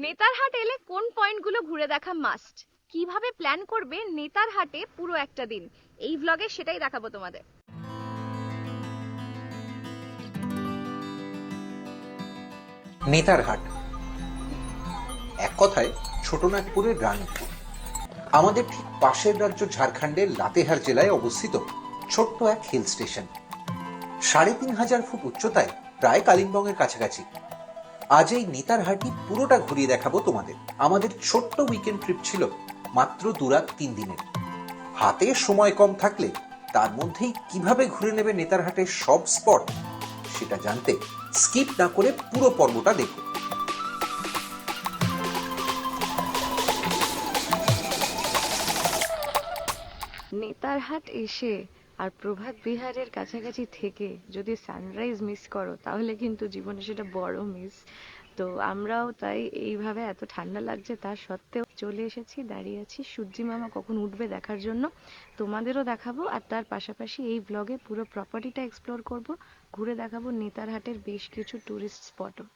নেতারহাট এলে কোন পয়েন্টগুলো ঘুরে দেখা মাস্ট, কিভাবে প্ল্যান করবে নেতারহাটে পুরো একটা দিন, এই ভ্লগে সেটাই দেখাবো তোমাদের। নেতারহাট এক কথায় ছোটনাগপুরের রানী। আমাদের ঠিক পাশের রাজ্য ঝাড়খণ্ডের লাতেহার জেলায় অবস্থিত ছোট্ট এক হিল স্টেশন। ৩,৫০০ ফুট উচ্চতায়, প্রায় কালিম্পংয়ের কাছাকাছি। আজ এই নেতারহাটই পুরোটা ঘুরিয়ে দেখাবো তোমাদের। আমাদের ছোট্ট উইকেন্ড ট্রিপ ছিল মাত্র ২-৩ দিনের। হাতে সময় কম থাকলে তার মধ্যেই কিভাবে ঘুরে নেবে নেতারহাটের সব স্পট, সেটা জানতে স্কিপ না করে পুরো পর্বটা দেখো। নেতারহাট এসে আর প্রভাত বিহারের কাছাকাছি থেকে যদি সানরাইজ মিস করো তাহলে কিন্তু জীবনে সেটা বড় মিস। তো আমরাও তাই এইভাবে, এত ঠান্ডা লাগছে তার সত্ত্বেও চলে এসেছি, দাঁড়িয়ে আছি সূর্যি মামা কখন উঠবে দেখার জন্য। তোমাদেরও দেখাবো আর তার পাশাপাশি এই ব্লগে পুরো প্রপার্টিটা এক্সপ্লোর করব, ঘুরে দেখাবো নেতারহাটের বেশ কিছু টুরিস্ট স্পটও।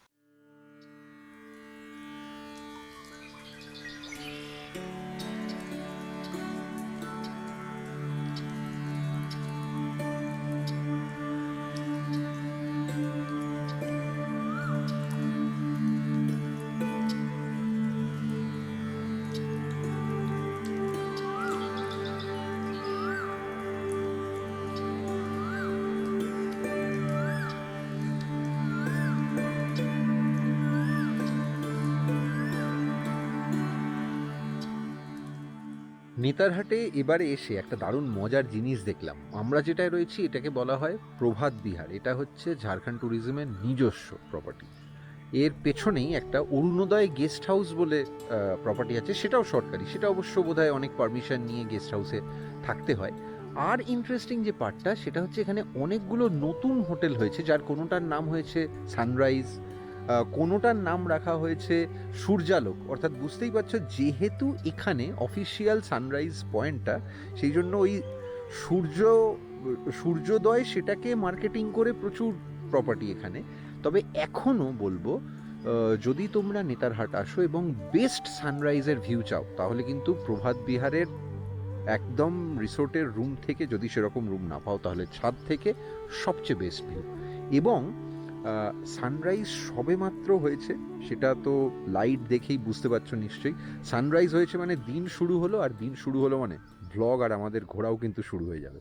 নেতারহাটে এবারে এসে একটা দারুণ মজার জিনিস দেখলাম। আমরা যেটায় রয়েছি এটাকে বলা হয় প্রভাত বিহার। এটা হচ্ছে ঝাড়খণ্ড ট্যুরিজমের নিজস্ব প্রপার্টি। এর পেছনেই একটা অরুণোদয় গেস্ট হাউস বলে প্রপার্টি আছে, সেটাও সরকারি। সেটা অবশ্য বোধহয় অনেক পারমিশন নিয়ে গেস্ট হাউসে থাকতে হয়। আর ইন্টারেস্টিং যে পার্টটা সেটা হচ্ছে এখানে অনেকগুলো নতুন হোটেল হয়েছে, যার কোনোটার নাম হয়েছে সানরাইজ, কোনোটার নাম রাখা হয়েছে সূর্যালোক। অর্থাৎ বুঝতেই পারছো, যেহেতু এখানে অফিসিয়াল সানরাইজ পয়েন্টটা, সেই জন্য ওই সূর্যোদয় সেটাকে মার্কেটিং করে প্রচুর প্রপার্টি এখানে। তবে এখনও বলবো, যদি তোমরা নেতারহাট আসো এবং বেস্ট সানরাইজের ভিউ চাও, তাহলে কিন্তু প্রভাত বিহারের একদম রিসোর্টের রুম থেকে, যদি সেরকম রুম না পাও তাহলে ছাদ থেকে সবচেয়ে বেস্ট ভিউ। এবং সানরাইজ সবে মাত্র হয়েছে, সেটা তো লাইট দেখেই বুঝতে পারছো নিশ্চয়ই। সানরাইজ হয়েছে মানে দিন শুরু হলো, আর দিন শুরু হলো মানে ভ্লগ আর আমাদের ঘোরাও কিন্তু শুরু হয়ে যাবে।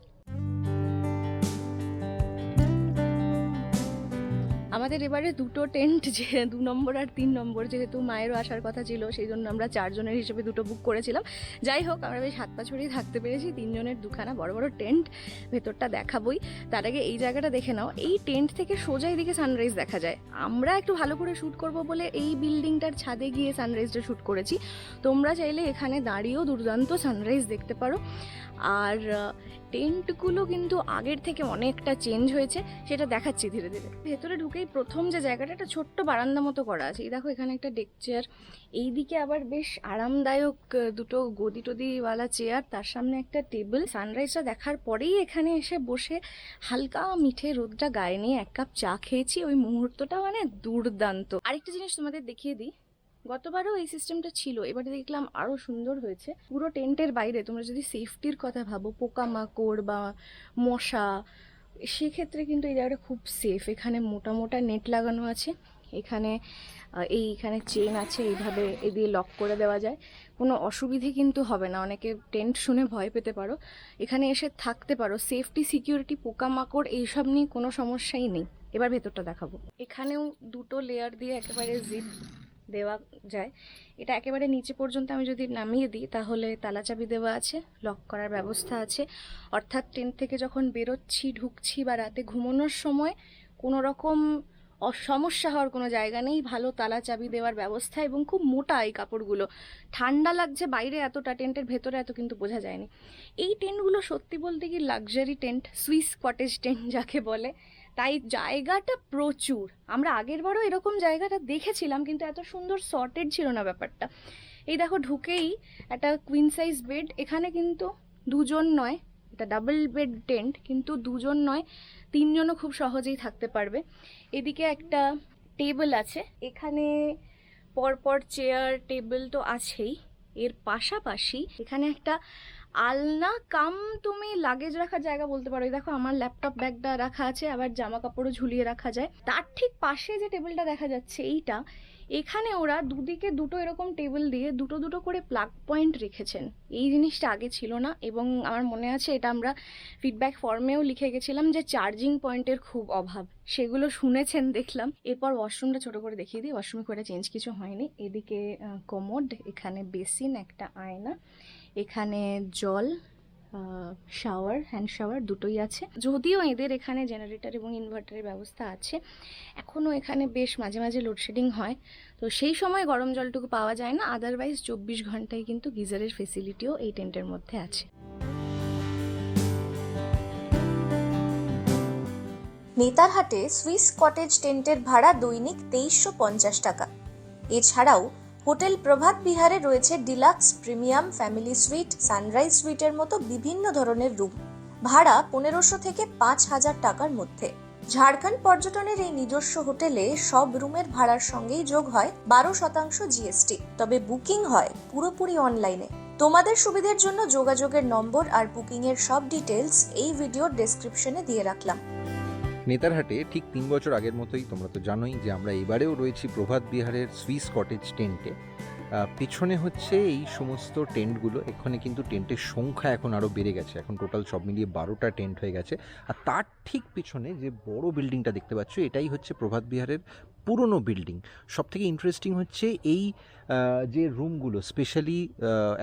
আমাদের এবারে দুটো টেন্ট, যে 2 নম্বর আর 3 নম্বর, যেহেতু মায়েরও আসার কথা ছিল সেই জন্য আমরা 4 জনের হিসেবে দুটো বুক করেছিলাম। যাই হোক, আমরা বেশ হাত পা ছড়িয়ে থাকতে পেরেছি। 3 জনের দুখানা বড় বড় টেন্ট, ভেতরটা দেখাবই। তার আগে এই জায়গাটা দেখে নাও। এই টেন্ট থেকে সোজা এদিকে সানরাইজ দেখা যায়। আমরা একটু ভালো করে শ্যুট করব বলে এই বিল্ডিংটার ছাদে গিয়ে সানরাইজটা শ্যুট করেছি। তোমরা চাইলে এখানে দাঁড়িয়েও দুর্দান্ত সানরাইজ দেখতে পারো। আর টেন্টগুলো কিন্তু আগের থেকে অনেকটা চেঞ্জ হয়েছে, সেটা দেখাচ্ছি ধীরে ধীরে। ভেতরে ঢুকেই প্রথম যে জায়গাটা, একটা ছোট্ট বারান্দা মতো করা আছে। এই দেখো, এখানে একটা ডেক চেয়ার, এইদিকে আবার বেশ আরামদায়ক দুটো গদি টদিওয়ালা চেয়ার, তার সামনে একটা টেবিল। সানরাইজটা দেখার পরেই এখানে এসে বসে হালকা মিঠে রোদটা গায়ে নিয়ে 1 কাপ চা খেয়েছি। ওই মুহূর্তটা মানে দুর্দান্ত। আরেকটা জিনিস তোমাদের দেখিয়ে দিই, গতবারও এই সিস্টেমটা ছিল, এবারে দেখলাম আরও সুন্দর হয়েছে। পুরো টেন্টের বাইরে তোমরা যদি সেফটির কথা ভাবো, পোকামাকড় বা মশা, সেক্ষেত্রে কিন্তু এই জায়গাটা খুব সেফ। এখানে মোটা মোটা নেট লাগানো আছে, এখানে এইখানে চেন আছে, এইভাবে এই দিয়ে লক করে দেওয়া যায়। কোনো অসুবিধে কিন্তু হবে না। অনেকে টেন্ট শুনে ভয় পেতে পারো, এখানে এসে থাকতে পারো। সেফটি, সিকিউরিটি, পোকামাকড় এইসব নিয়ে কোনো সমস্যাই নেই। এবার ভেতরটা দেখাবো। এখানেও দুটো লেয়ার দিয়ে একেবারে জিপ দেওয়া যায়। এটা একেবারে নিচে পর্যন্ত আমি যদি নামিয়ে দিই তাহলে তালা চাবি দেওয়া আছে, লক করার ব্যবস্থা আছে। অর্থাৎ টেন্ট থেকে যখন বেরোচ্ছি, ঢুকছি বা রাতে ঘুমানোর সময় কোনো রকম সমস্যা হওয়ার কোনো জায়গা নেই। ভালো তালা চাবি দেওয়ার ব্যবস্থা, এবং খুব মোটা এই কাপড়গুলো। ঠান্ডা লাগছে বাইরে এতটা, টেন্টের ভেতরে এত কিন্তু বোঝা যায়নি। এই টেন্টগুলো সত্যি বলতে কি luxury tent, Swiss cottage tent যাকে বলে। তাই জায়গাটা প্রচুর। আমরা আগের বারও এরকম জায়গাটা দেখেছিলাম, কিন্তু এত সুন্দর সর্টেড ছিল না ব্যাপারটা। এই দেখো, ঢুকেই একটা কুইন সাইজ বেড। এখানে কিন্তু 2 জন নয়, এটা ডাবল বেড টেন্ট, কিন্তু 2 জন নয়, 3 জনও খুব সহজেই থাকতে পারবে। এদিকে একটা টেবিল আছে, এখানে পরপর চেয়ার টেবিল তো আছেই, এর পাশাপাশি এখানে একটা আলনা কাম তুমি লাগেজ রাখার জায়গা বলতে পারো। এই দেখো আমার ল্যাপটপ ব্যাগটা রাখা আছে, আবার জামা কাপড়ও ঝুলিয়ে রাখা যায়। তার ঠিক পাশে যে টেবিলটা দেখা যাচ্ছে এইটা, এখানে ওরা দুদিকে দুটো এরকম টেবিল দিয়ে দুটো দুটো করে প্লাগ পয়েন্ট রেখেছেন। এই জিনিসটা আগে ছিল না, এবং আমার মনে আছে এটা আমরা ফিডব্যাক ফর্মেও লিখে গেছিলাম যে চার্জিং পয়েন্টের খুব অভাব। সেগুলো শুনেছেন দেখলাম। এরপর ওয়াশরুমটা ছোট করে দেখিয়ে দিই। ওয়াশরুমে করে চেঞ্জ কিছু হয়নি। এদিকে কমোড, এখানে বেসিন, একটা আয়না, এখানে জল, শাওয়ার, হ্যান্ড শাওয়ার দুটোই আছে। যদিও এদের এখানে জেনারেটর এবং ইনভার্টারের ব্যবস্থা আছে, এখনও এখানে বেশ মাঝে মাঝে লোডশেডিং হয়, তো সেই সময় গরম জলটুকু পাওয়া যায় না। আদারওয়াইজ 24 ঘন্টায় কিন্তু গিজারের ফেসিলিটিও এই টেন্টের মধ্যে আছে। নেতারহাটে সুইস কটেজ টেন্টের ভাড়া দৈনিক 2350 টাকা। এছাড়াও হোটেল প্রভাত বিহারে রয়েছে deluxe, premium, family suite, sunrise সুইটের মতো বিভিন্ন ধরনের রুম। ভাড়া 1500 থেকে 5000 টাকার মধ্যে। ঝাড়খণ্ড পর্যটনের এই নিজস্ব হোটেলে সব রুমের ভাড়ার সঙ্গেই যোগ হয় 12% জিএসটি। তবে বুকিং হয় পুরোপুরি অনলাইনে। তোমাদের সুবিধার জন্য যোগাযোগের নম্বর আর বুকিং এর সব ডিটেলস এই ভিডিওর ডেসক্রিপশনে দিয়ে রাখলাম। নেতারহাটে ঠিক 3 বছর আগের মতোই তোমরা তো জানোই যে আমরা এবারেও রয়েছি প্রভাত বিহারের সুইস কটেজ টেন্টে। পিছনে হচ্ছে এই সমস্ত টেন্টগুলো। এখানে কিন্তু টেন্টের সংখ্যা এখন আরও বেড়ে গেছে, এখন টোটাল সব মিলিয়ে 12টা টেন্ট হয়ে গেছে। আর তার ঠিক পিছনে যে বড় বিল্ডিংটা দেখতে পাচ্ছ, এটাই হচ্ছে প্রভাত বিহারের পুরনো বিল্ডিং। সবথেকে ইন্টারেস্টিং হচ্ছে এই যে রুমগুলো, স্পেশালি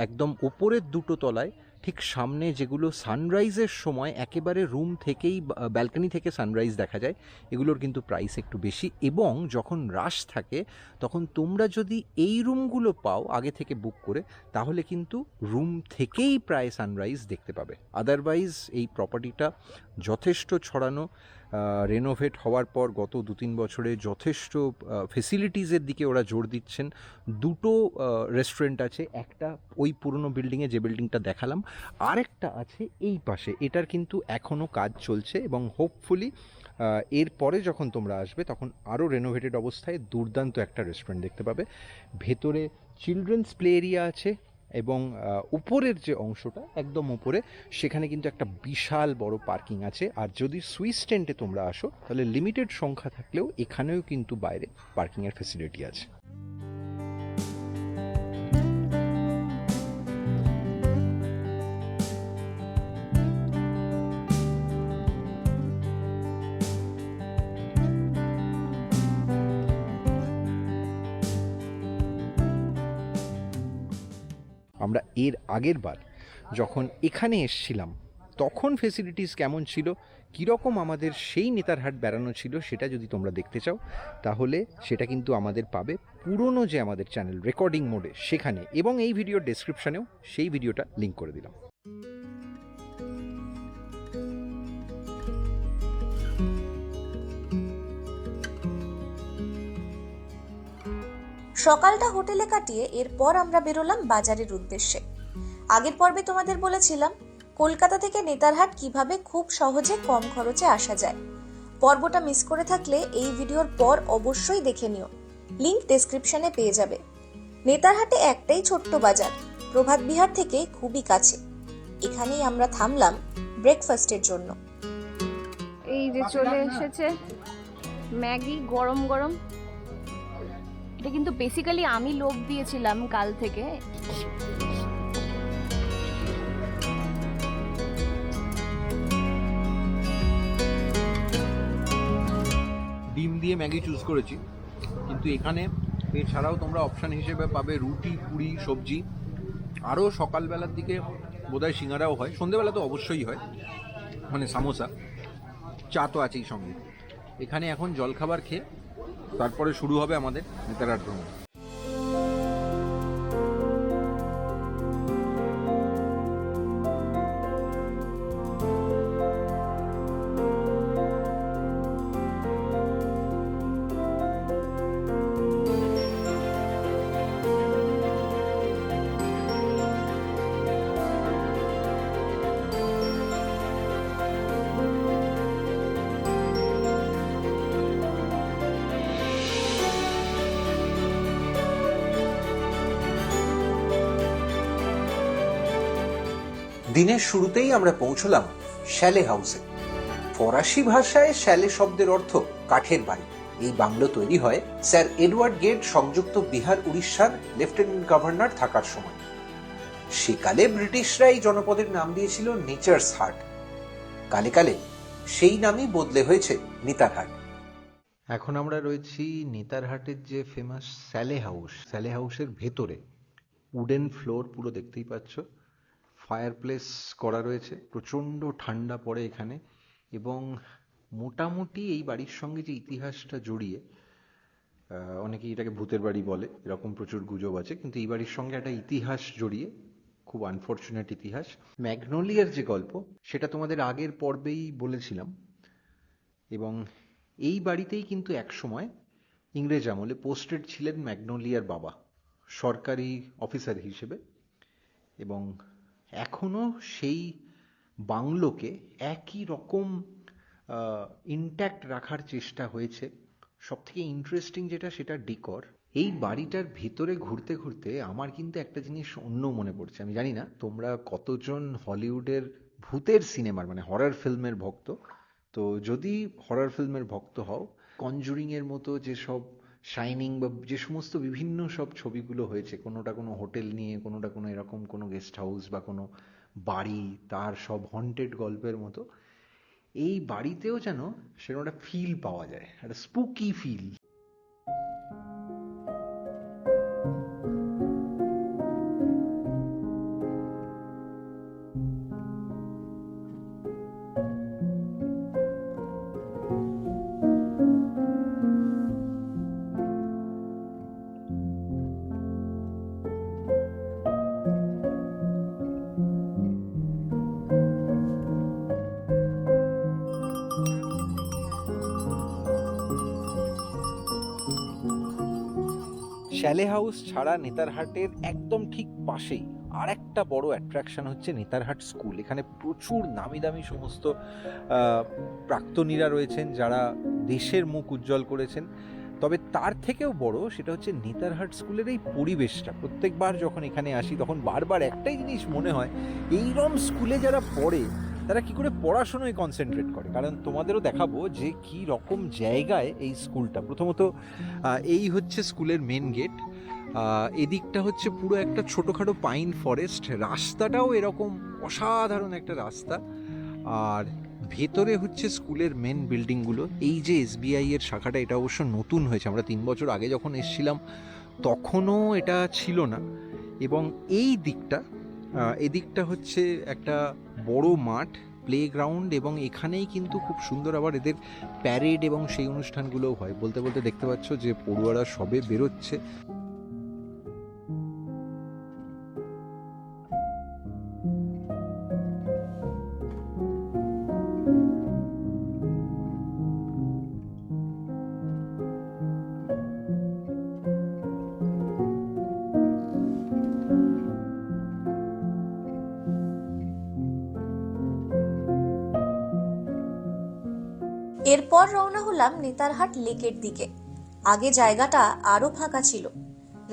একদম ওপরের দুটো তলায় ঠিক সামনে যেগুলো সানরাইজের সময় একেবারে রুম থেকেই, ব্যালকনি থেকে সানরাইজ দেখা যায়, এগুলোর কিন্তু প্রাইস একটু বেশি। এবং যখন রাশ থাকে তখন তোমরা যদি এই রুমগুলো পাও আগে থেকে বুক করে, তাহলে কিন্তু রুম থেকেই প্রায় সানরাইজ দেখতে পাবে। আদারওয়াইজ এই প্রপার্টিটা যথেষ্ট ছড়ানো, রেনোভেট হওয়ার পর গত 2-3 বছরে যথেষ্ট ফেসিলিটিসের দিকে ওরা জোর দিচ্ছেন। দুটো রেস্টুরেন্ট আছে, একটা ওই পুরনো বিল্ডিংয়ে যে বিল্ডিংটা দেখালাম, আরেকটা আছে এই পাশে। এটার কিন্তু এখনও কাজ চলছে এবং হোপফুলি এরপরে যখন তোমরা আসবে তখন আরও রেনোভেটেড অবস্থায় দুর্দান্ত একটা রেস্টুরেন্ট দেখতে পাবে। ভেতরে চিলড্রেন্স প্লে এরিয়া আছে এবং উপরের যে অংশটা একদম উপরে, সেখানে কিন্তু একটা বিশাল বড় পার্কিং আছে। আর যদি সুইস টেন্টে তোমরা আসো তাহলে লিমিটেড সংখ্যা থাকলেও এখানেও কিন্তু বাইরে পার্কিংয়ের ফেসিলিটি আছে। আমরা এর আগের বার যখন এখানে এসছিলাম তখন ফেসিলিটিস কেমন ছিল, কীরকম আমাদের সেই নেতারহাট বেড়ানো ছিল, সেটা যদি তোমরা দেখতে চাও তাহলে সেটা কিন্তু আমাদের পাবে পুরনো যে আমাদের চ্যানেল রেকর্ডিং মোডে সেখানে, এবং এই ভিডিওর ডেসক্রিপশনেও সেই ভিডিওটা লিঙ্ক করে দিলাম। সকালটা হোটেলে কাটিয়ে এরপর আমরা বেরোলাম বাজারের উদ্দেশ্যে। আগের পর্বে তোমাদের বলেছিলাম কলকাতা থেকে নেতারহাট কিভাবে খুব সহজে কম খরচে আসা যায়। পর্বটা মিস করে থাকলে এই ভিডিওর পর অবশ্যই দেখে নিও, লিংক ডেসক্রিপশনে পেয়ে যাবে। নেতারহাটে একটাই ছোট্ট বাজার, প্রভাত বিহার থেকে খুবই কাছে। এখানেই আমরা থামলাম ব্রেকফাস্টের জন্য। এই যে চলে এসেছে ম্যাগি গরম গরম। এটা কিন্তু বেসিক্যালি আমি লোভ দিয়েছিলাম কাল থেকে। ডিম দিয়ে ম্যাগি চুজ করেছি, কিন্তু এখানে এছাড়াও তোমরা অপশান হিসেবে পাবে রুটি, পুরি, সবজি। আরও সকালবেলার দিকে বোধহয় সিঙ্গারাও হয়, সন্ধেবেলা তো অবশ্যই হয়, মানে সামোসা, চা তো আছেই সঙ্গে। এখানে এখন জলখাবার খেয়ে তারপরে শুরু হবে আমাদের নেতারহাট ভ্রমণ। দিনের শুরুতেই আমরা পৌঁছলাম শ্যালে হাউসে। ফরাসি ভাষায় শ্যালে শব্দের অর্থ কাঠের বাড়ি। এই বাংলো তৈরি হয় স্যার এডওয়ার্ড গেট সংযুক্ত বিহার উড়িষ্যার লেফটেন্যান্ট গভর্নর থাকার সময়। সেকালে ব্রিটিশরা এই জনপদের নাম দিয়েছিল নেচার্স হাট। কালে কালে সেই নামই বদলে হয়েছে নেতারহাট। এখন আমরা রয়েছি নেতারহাটের যে ফেমাস স্যালে হাউস, স্যালে হাউসের ভেতরে। উডেন ফ্লোর পুরো দেখতেই পাচ্ছ, ফায়ারপ্লেস করা রয়েছে, প্রচণ্ড ঠান্ডা পড়ে এখানে। এবং মোটামুটি এই বাড়ির সঙ্গে যে ইতিহাসটা জড়িয়ে, অনেকেই এটাকে ভূতের বাড়ি বলে, এরকম প্রচুর গুজব আছে, কিন্তু এই বাড়ির সঙ্গে একটা ইতিহাস জড়িয়ে, খুব আনফর্চুনেট ইতিহাস। ম্যাগনোলিয়ার যে গল্প, সেটা তোমাদের আগের পর্বেই বলেছিলাম। এবং এই বাড়িতেই কিন্তু একসময় ইংরেজ আমলে পোস্টেড ছিলেন ম্যাগনোলিয়ার বাবা, সরকারি অফিসার হিসেবে। এবং এখনো সেই বাংলোকে একই রকম ইনট্যাক্ট রাখার চেষ্টা হয়েছে। সব থেকে ইন্টারেস্টিং যেটা, সেটা ডেকর। এই বাড়িটার ভেতরে ঘুরতে ঘুরতে আমার কিন্তু একটা জিনিস অন্য মনে পড়ছে। আমি জানি না তোমরা কতজন হলিউডের ভূতের সিনেমার মানে হরর ফিল্মের ভক্ত। তো যদি হরর ফিল্মের ভক্ত হও, কনজুরিং এর মতো যেসব, শাইনিং বা যে সমস্ত বিভিন্ন সব ছবিগুলো হয়েছে, কোনোটা কোনো হোটেল নিয়ে, কোনোটা কোনো এরকম কোনো গেস্ট হাউস বা কোনো বাড়ি, তার সব হন্টেড গল্পের মতো, এই বাড়িতেও যেন সেরকম একটা ফিল পাওয়া যায়, একটা স্পুকি ফিল। শ্যালে হাউস ছাড়া নেতারহাটের একদম ঠিক পাশেই আর একটা বড় অ্যাট্রাকশন হচ্ছে নেতারহাট স্কুল। এখানে প্রচুর নামি দামি সমস্ত প্রাক্তনীরা রয়েছেন যারা দেশের মুখ উজ্জ্বল করেছেন। তবে তার থেকেও বড় সেটা হচ্ছে নেতারহাট স্কুলের এই পরিবেশটা। প্রত্যেকবার যখন এখানে আসি তখন বারবার একটাই জিনিস মনে হয়, এইরকম স্কুলে যারা পড়ে তারা কি করে পড়াশোনায় কনসেন্ট্রেট করে। কারণ তোমাদেরও দেখাবো যে কি রকম জায়গায় এই স্কুলটা। প্রথমত এই হচ্ছে স্কুলের মেন গেট। এদিকটা হচ্ছে পুরো একটা ছোটোখাটো পাইন ফরেস্ট, রাস্তাটাও এরকম অসাধারণ একটা রাস্তা। আর ভেতরে হচ্ছে স্কুলের মেন বিল্ডিংগুলো। এই যে SBI এর শাখাটা, এটা অবশ্য নতুন হয়েছে, আমরা 3 বছর আগে যখন এসেছিলাম তখনও এটা ছিল না। এবং এই দিকটা, এদিকটা হচ্ছে একটা বড় মাঠ, প্লেগ্রাউন্ড, এবং এখানেই কিন্তু খুব সুন্দর আবার এদের প্যারেড এবং সেই অনুষ্ঠানগুলোও হয়। বলতে বলতে দেখতে পাচ্ছ যে পড়ুয়ারা সবে বেরোচ্ছে। এরপর রওনা হলাম নেতারহাট লেকের দিকে। আগে জায়গাটা আরো ফাঁকা ছিল।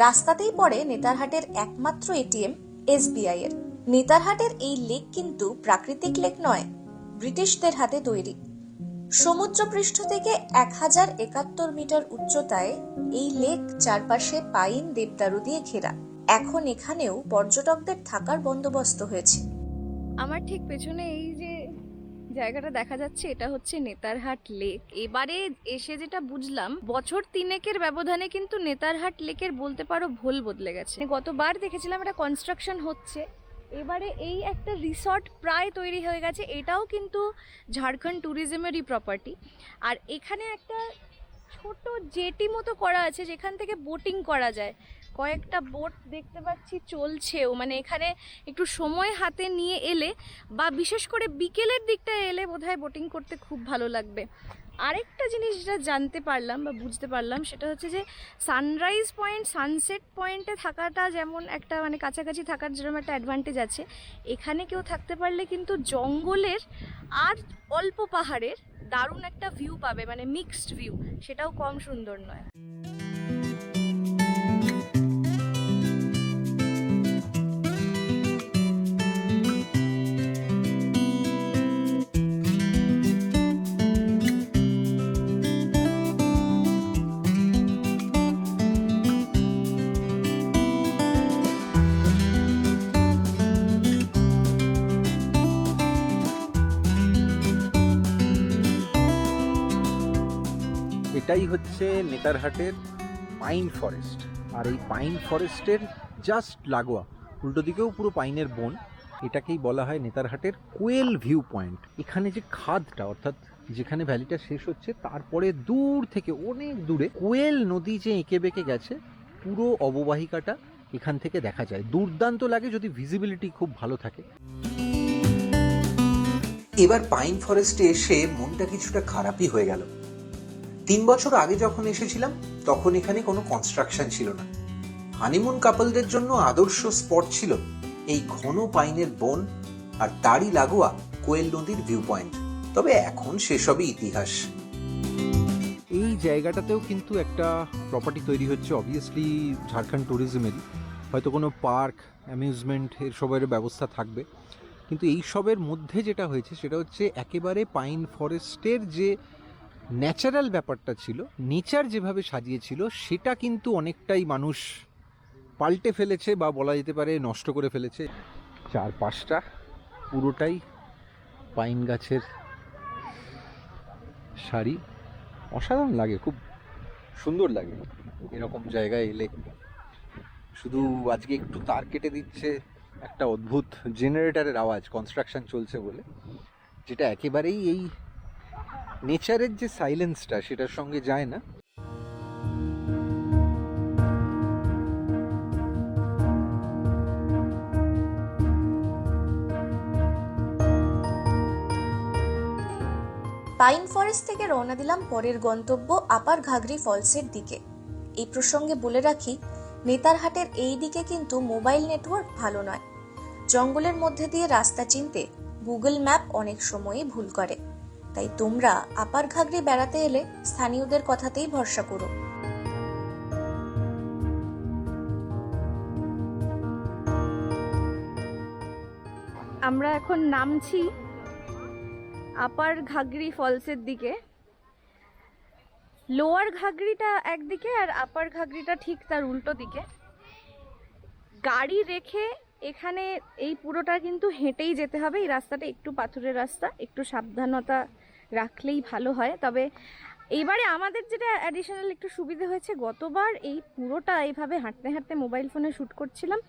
রাস্তাতেই পড়ে নেতারহাটের একমাত্র ATM SBI এর। নেতারহাটের এই লেক কিন্তু প্রাকৃতিক লেক নয়, ব্রিটিশদের হাতে তৈরি। সমুদ্রপৃষ্ঠ থেকে 1071 মিটার উচ্চতায় এই লেক চারপাশে পাইন দেবদারু দিয়ে ঘেরা। এখন এখানেও পর্যটকদের থাকার বন্দোবস্ত হয়েছে। আমার ঠিক পেছনে এই যে জায়গাটা দেখা যাচ্ছে, এটা হচ্ছে নেতারহাট লেক। এবারে এসে যেটা বুঝলাম, বছর 3 ব্যবধানে কিন্তু নেতারহাট লেকের বলতে পারো ভোল বদলে গেছে। গতবার দেখেছিলাম এটা কনস্ট্রাকশন হচ্ছে, এবারে এই একটা রিসর্ট প্রায় তৈরি হয়ে গেছে। এটাও কিন্তু ঝাড়খণ্ড ট্যুরিজমেরই প্রপার্টি। আর এখানে একটা ছোট জেটি মতো করা আছে যেখান থেকে বোটিং করা যায়। কয়েকটা বোট দেখতে পাচ্ছি চলছেও। মানে এখানে একটু সময় হাতে নিয়ে এলে বা বিশেষ করে বিকেলের দিকটা এলে বোধহয় বোটিং করতে খুব ভালো লাগবে। আরেকটা জিনিস যেটা জানতে পারলাম বা বুঝতে পারলাম, সেটা হচ্ছে যে সানরাইজ পয়েন্ট, সানসেট পয়েন্টে থাকাটা যেমন একটা মানে কাছাকাছি থাকার যেরকম একটা অ্যাডভান্টেজ আছে, এখানে কেউ থাকতে পারলে কিন্তু জঙ্গলের আর অল্প পাহাড়ের দারুণ একটা ভিউ পাবে, মানে মিক্সড ভিউ, সেটাও কম সুন্দর নয়। এটাই হচ্ছে নেতারহাটের পাইন ফরেস্ট। আর এই পাইন ফরেস্টের জাস্ট লাগোয়া উল্টো দিকেও পুরো পাইনের বন, এটাকেই বলা হয় নেতারহাটের কোয়েল ভিউ পয়েন্ট। এখানে যে খাদটা, অর্থাৎ যেখানে ভ্যালিটা শেষ হচ্ছে তারপরে দূর থেকে অনেক দূরে কোয়েল নদী যে এঁকে বেঁকে গেছে, পুরো অববাহিকাটা এখান থেকে দেখা যায়। দুর্দান্ত লাগে যদি ভিজিবিলিটি খুব ভালো থাকে। এবার পাইন ফরেস্টে এসে মনটা কিছুটা খারাপই হয়ে গেল। 3 বছর আগে যখন এসেছিলাম তখন এখানে কোনো কনস্ট্রাকশন ছিল না। হানিমুন কাপলদের জন্য আদর্শ স্পট ছিল এই ঘন পাইনের বন আর তারই লাগোয়া কোয়েল নদীর ভিউ পয়েন্ট। তবে এখন সেসবই ইতিহাস। এই জায়গাটাতেও কিন্তু একটা প্রপার্টি তৈরি হচ্ছে, অবভিয়াসলি ঝাড়খণ্ড ট্যুরিজমেরই। হয়তো কোনো পার্ক, অ্যামিউজমেন্ট এর সবের ব্যবস্থা থাকবে, কিন্তু এই সবের মধ্যে যেটা হয়েছে সেটা হচ্ছে একেবারে পাইন ফরেস্টের যে ন্যাচারাল ব্যাপারটা ছিল, নেচার যেভাবে সাজিয়েছিল সেটা কিন্তু অনেকটাই মানুষ পাল্টে ফেলেছে, বা বলা যেতে পারে নষ্ট করে ফেলেছে। চারপাশটা পুরোটাই পাইন গাছের সারি, অসাধারণ লাগে, খুব সুন্দর লাগে এরকম জায়গায় এলে। শুধু আজকে একটু তার কেটে দিচ্ছে একটা অদ্ভুত জেনারেটরের আওয়াজ, কনস্ট্রাকশন চলছে বলে, যেটা একেবারেই এই নেচারের যে সাইলেন্সটা সেটার সঙ্গে যায় না। পাইন ফরেস্ট থেকে রওনা দিলাম পরের গন্তব্য আপার ঘাগরি ফলসের দিকে। এই প্রসঙ্গে বলে রাখি, নেতারহাটের এই দিকে কিন্তু মোবাইল নেটওয়ার্ক ভালো নয়। জঙ্গলের মধ্যে দিয়ে রাস্তা চিনতে গুগল ম্যাপ অনেক সময়ই ভুল করে। তাই তোমরা আপার ঘাগরি বেড়াতে এলে স্থানীয়দের কথাতেই ভরসা করো। আমরা এখন নামছি আপার ঘাগরি ফলসের দিকে। লোয়ার ঘাগরিটা একদিকে আর আপার ঘাগরিটা ঠিক তার উল্টো দিকে। গাড়ি রেখে এখানে এই পুরোটা কিন্তু হেঁটেই যেতে হবে। এই রাস্তাটা একটু পাথুরের রাস্তা, একটু সাবধানতা রাখলেই ভালো হয়। তবে এইবারে আমাদের যেটা অ্যাডিশনাল একটু সুবিধা হয়েছে, গতবার এই পুরোটা এইভাবে হাঁটতে হাঁটতে মোবাইল ফোনে শ্যুট করছিলাম,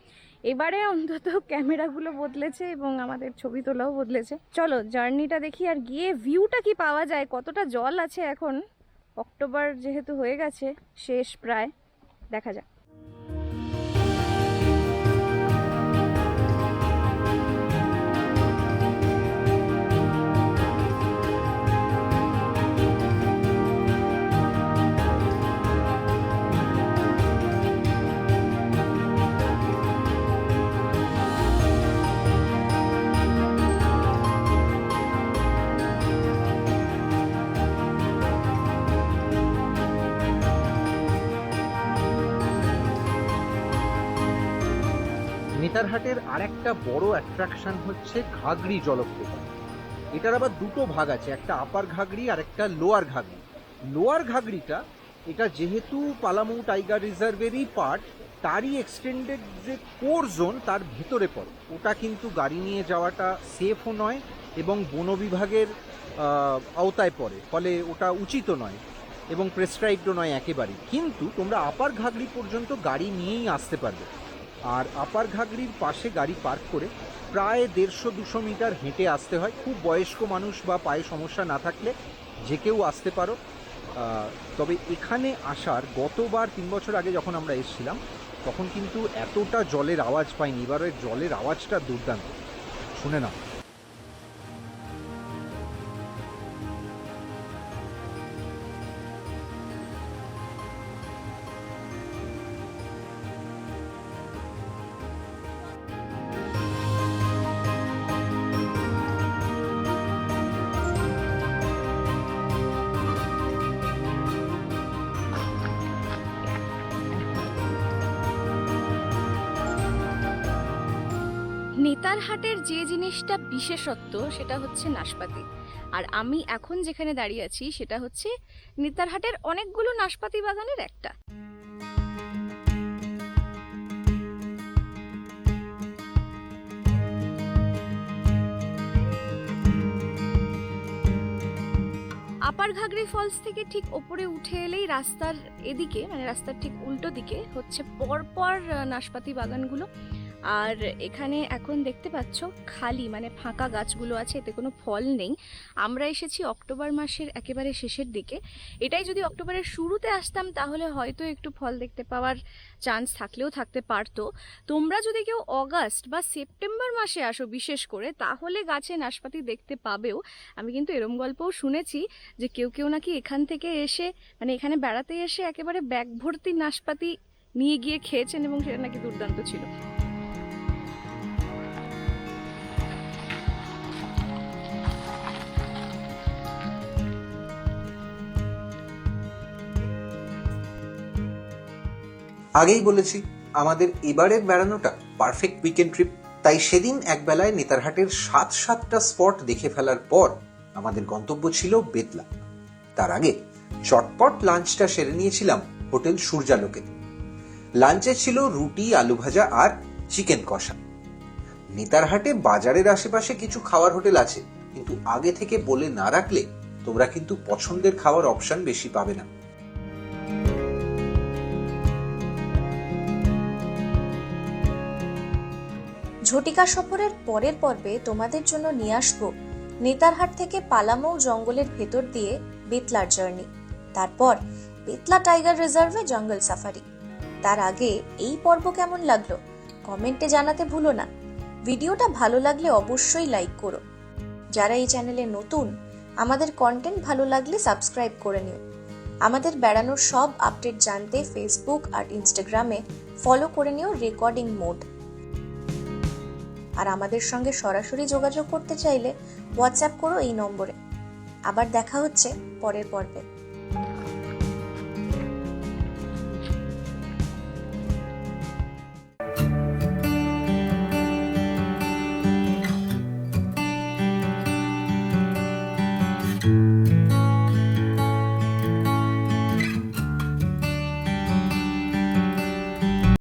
এবারে অন্তত ক্যামেরাগুলো বদলেছে এবং আমাদের ছবি তোলাও বদলেছে। চলো জার্নিটা দেখি আর গিয়ে ভিউটা কি পাওয়া যায়, কতটা জল আছে এখন, অক্টোবর যেহেতু হয়ে গেছে শেষ প্রায়, দেখা যাক। নেতারহাটের আরেকটা বড় অ্যাট্রাকশন হচ্ছে ঘাগরি জলপ্রপাত। এটার আবার দুটো ভাগ আছে, একটা আপার ঘাগরি আর একটা লোয়ার ঘাগরি। লোয়ার ঘাগরিটা, এটা যেহেতু পালামৌ টাইগার রিজার্ভেরই পার্ট, তারই এক্সটেন্ডেড যে কোর জোন তার ভিতরে পড়ে। ওটা কিন্তু গাড়ি নিয়ে যাওয়াটা সেফও নয় এবং বন বিভাগের আওতায় পড়ে, ফলে ওটা উচিতও নয় এবং প্রেসক্রাইবডও নয় একেবারেই। কিন্তু তোমরা আপার ঘাগরি পর্যন্ত গাড়ি নিয়েই আসতে পারবে। আর আপার ঘাগরির পাশে গাড়ি পার্ক করে প্রায় 150-200 মিটার হেঁটে আসতে হয়। খুব বয়স্ক মানুষ বা পায়ে সমস্যা না থাকলে যে কেউ আসতে পারো। তবে এখানে আসার গতবার 3 বছর আগে যখন আমরা এসেছিলাম তখন কিন্তু এতটা জলের আওয়াজ পাইনি। এবারের জলের আওয়াজটা দুর্দান্ত, শুনে নাও। নেতারহাটের যে জিনিসটা বিশেষত্ব সেটা হচ্ছে নাশপাতি। আর আমি এখন যেখানে দাঁড়িয়ে আছি সেটা হচ্ছে নেতারহাটের অনেকগুলো নাশপাতি বাগানের একটা। আপার ঘাগরি ফলস থেকে ঠিক ওপরে উঠে এলেই রাস্তার এদিকে, মানে রাস্তার ঠিক উল্টো দিকে হচ্ছে পরপর নাশপাতি বাগানগুলো। আর এখানে এখন দেখতে পাচ্ছ খালি মানে ফাঁকা গাছগুলো আছে, এতে কোনো ফল নেই। আমরা এসেছি অক্টোবর মাসের একেবারে শেষের দিকে। এটাই যদি অক্টোবরের শুরুতে আসতাম তাহলে হয়তো একটু ফল দেখতে পাওয়ার চান্স থাকলেও থাকতে পারতো। তোমরা যদি কেউ অগাস্ট বা সেপ্টেম্বর মাসে আসো বিশেষ করে, তাহলে গাছে নাশপাতি দেখতে পাবেও। আমি কিন্তু এরম গল্পও শুনেছি যে কেউ কেউ নাকি এখান থেকে এসে, মানে এখানে বেড়াতে এসে একেবারে ব্যাগ ভর্তি নাশপাতি নিয়ে গিয়ে খেয়েছেন এবং সেটা নাকি দুর্দান্ত ছিল। আগেই বলেছি আমাদের এবারের বেড়ানোটা পারফেক্ট উইকেন্ড ট্রিপ। তাই সেদিন একবেলায় নেতারহাটের 7টা স্পট দেখে ফেলার পর আমাদের গন্তব্য ছিল বেতলা। তার আগে চটপট লাঞ্চটা সেরে নিয়েছিলাম হোটেল সূর্যালোকে। লাঞ্চে ছিল রুটি, আলু ভাজা আর চিকেন কষা। নেতারহাটে বাজারের আশেপাশে কিছু খাওয়ার হোটেল আছে, কিন্তু আগে থেকে বলে না রাখলে তোমরা কিন্তু পছন্দের খাওয়ার অপশন বেশি পাবে না। ঝটিকা সফরের পরের পর্বে তোমাদের জন্য নিয়ে আসবো নেতারহাট থেকে পালামৌ জঙ্গলের ভেতর দিয়ে বেতলার জার্নি, তারপর বেতলা টাইগার রিজার্ভে জঙ্গল সাফারি। তার আগে এই পর্ব কেমন লাগলো কমেন্টে জানাতে ভুলো না। ভিডিওটা ভালো লাগলে অবশ্যই লাইক করো। যারা এই চ্যানেলে নতুন, আমাদের কন্টেন্ট ভালো লাগলে সাবস্ক্রাইব করে নিও। আমাদের বেড়ানোর সব আপডেট জানতে ফেসবুক আর ইনস্টাগ্রামে ফলো করে নিও রেকর্ডিং মোড। আর আমাদের সঙ্গে সরাসরি যোগাযোগ করতে চাইলে হোয়াটসঅ্যাপ করো এই নম্বরে। আবার দেখা হচ্ছে পরের পর্বে।